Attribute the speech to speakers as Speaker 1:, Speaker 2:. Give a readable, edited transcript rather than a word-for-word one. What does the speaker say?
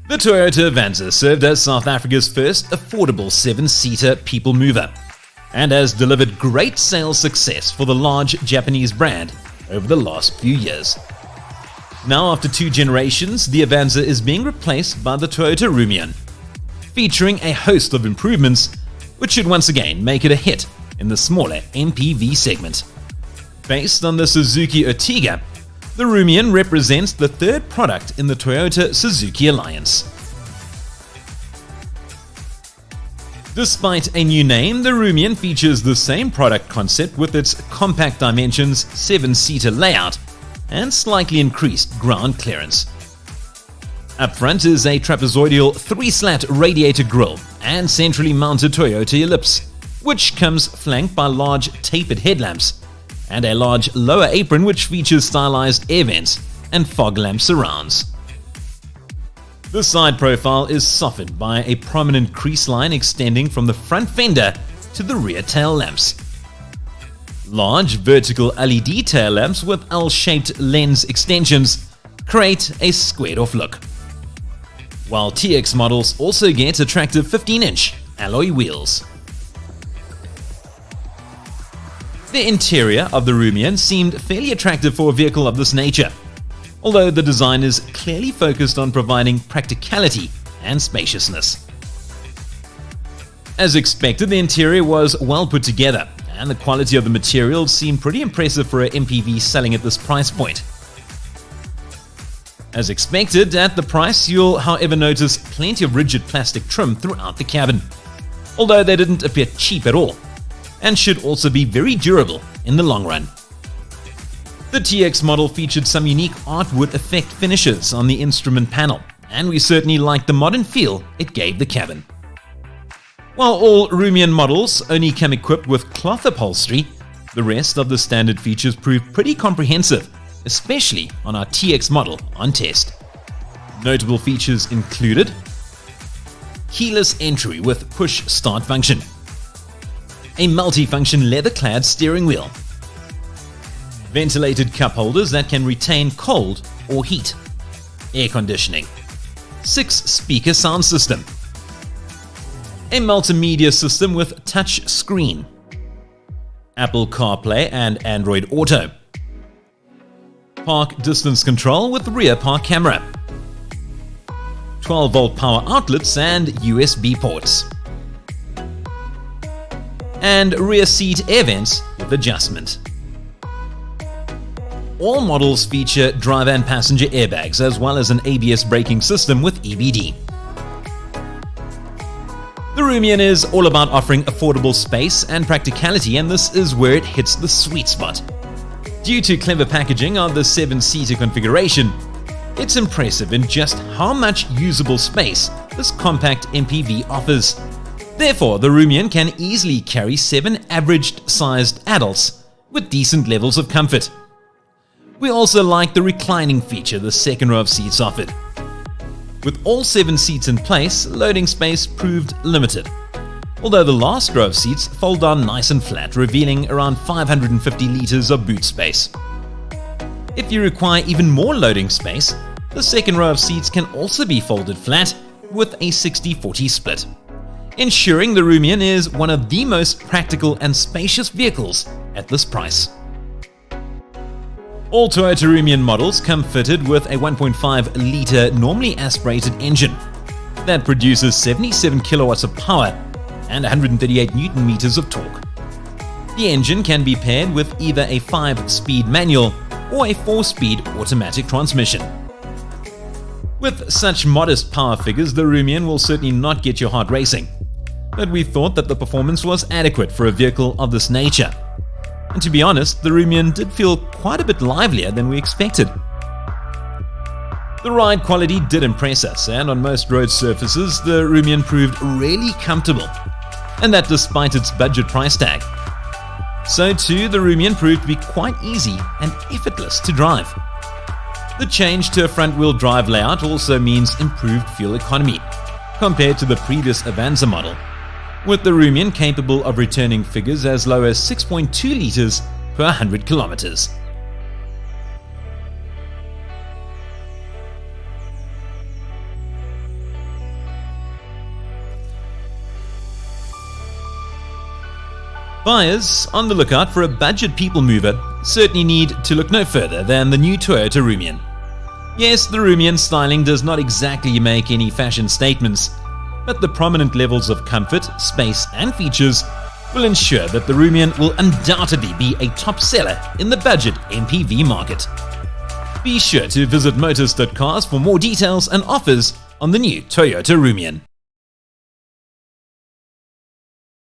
Speaker 1: The Toyota Avanza served as South Africa's first affordable 7-seater people mover and has delivered great sales success for the large Japanese brand over the last few years. Now, after 2 generations, the Avanza is being replaced by the Toyota Rumion, featuring a host of improvements which should once again make it a hit in the smaller MPV segment. Based on the Suzuki Ertiga, the Rumion represents the third product in the Toyota-Suzuki alliance. Despite a new name, the Rumion features the same product concept with its compact dimensions, 7-seater layout, and slightly increased ground clearance. Up front is a trapezoidal 3-slat radiator grille and centrally mounted Toyota ellipse, which comes flanked by large tapered headlamps and a large lower apron which features stylized air vents and fog lamp surrounds. The side profile is softened by a prominent crease line extending from the front fender to the rear tail lamps. Large vertical LED tail lamps with L-shaped lens extensions create a squared-off look, while TX models also get attractive 15-inch alloy wheels. The interior of the Rumion seemed fairly attractive for a vehicle of this nature, although the design is clearly focused on providing practicality and spaciousness. As expected, the interior was well put together, and the quality of the materials seemed pretty impressive for an MPV selling at this price point. As expected, at the price, you'll however notice plenty of rigid plastic trim throughout the cabin, although they didn't appear cheap at all, and should also be very durable in the long run. The TX model featured some unique artwood effect finishes on the instrument panel, and we certainly liked the modern feel it gave the cabin. While all Rumion models only come equipped with cloth upholstery, the rest of the standard features proved pretty comprehensive, especially on our TX model on test. Notable features included keyless entry with push start function, a multi-function leather-clad steering wheel, ventilated cup holders that can retain cold or heat, air conditioning, 6-speaker sound system, a multimedia system with touch screen, Apple CarPlay and Android Auto, park distance control with rear park camera, 12-volt power outlets and USB ports, and rear seat air vents with adjustment. All models feature driver and passenger airbags as well as an ABS braking system with EBD. The Rumion is all about offering affordable space and practicality, and this is where it hits the sweet spot. Due to clever packaging of the 7-seater configuration, it's impressive in just how much usable space this compact MPV offers. Therefore, the Rumion can easily carry 7 average-sized adults with decent levels of comfort. We also like the reclining feature the second row of seats offered. With all 7 seats in place, loading space proved limited, although the last row of seats fold down nice and flat, revealing around 550 liters of boot space. If you require even more loading space, the second row of seats can also be folded flat with a 60-40 split, ensuring the Rumion is one of the most practical and spacious vehicles at this price. All Toyota Rumion models come fitted with a 1.5-litre normally aspirated engine that produces 77 kilowatts of power and 138 Newton meters of torque. The engine can be paired with either a 5-speed manual or a 4-speed automatic transmission. With such modest power figures, the Rumion will certainly not get your heart racing, but we thought that the performance was adequate for a vehicle of this nature. And to be honest, the Rumion did feel quite a bit livelier than we expected. The ride quality did impress us, and on most road surfaces, the Rumion proved really comfortable, and that despite its budget price tag. So too, the Rumion proved to be quite easy and effortless to drive. The change to a front-wheel drive layout also means improved fuel economy compared to the previous Avanza model, with the Rumion capable of returning figures as low as 6.2 liters per 100 kilometers. Buyers on the lookout for a budget people mover certainly need to look no further than the new Toyota Rumion. Yes, the Rumion styling does not exactly make any fashion statements, but the prominent levels of comfort, space and features will ensure that the Rumion will undoubtedly be a top seller in the budget MPV market. Be sure to visit motors.cars for more details and offers on the new Toyota Rumion.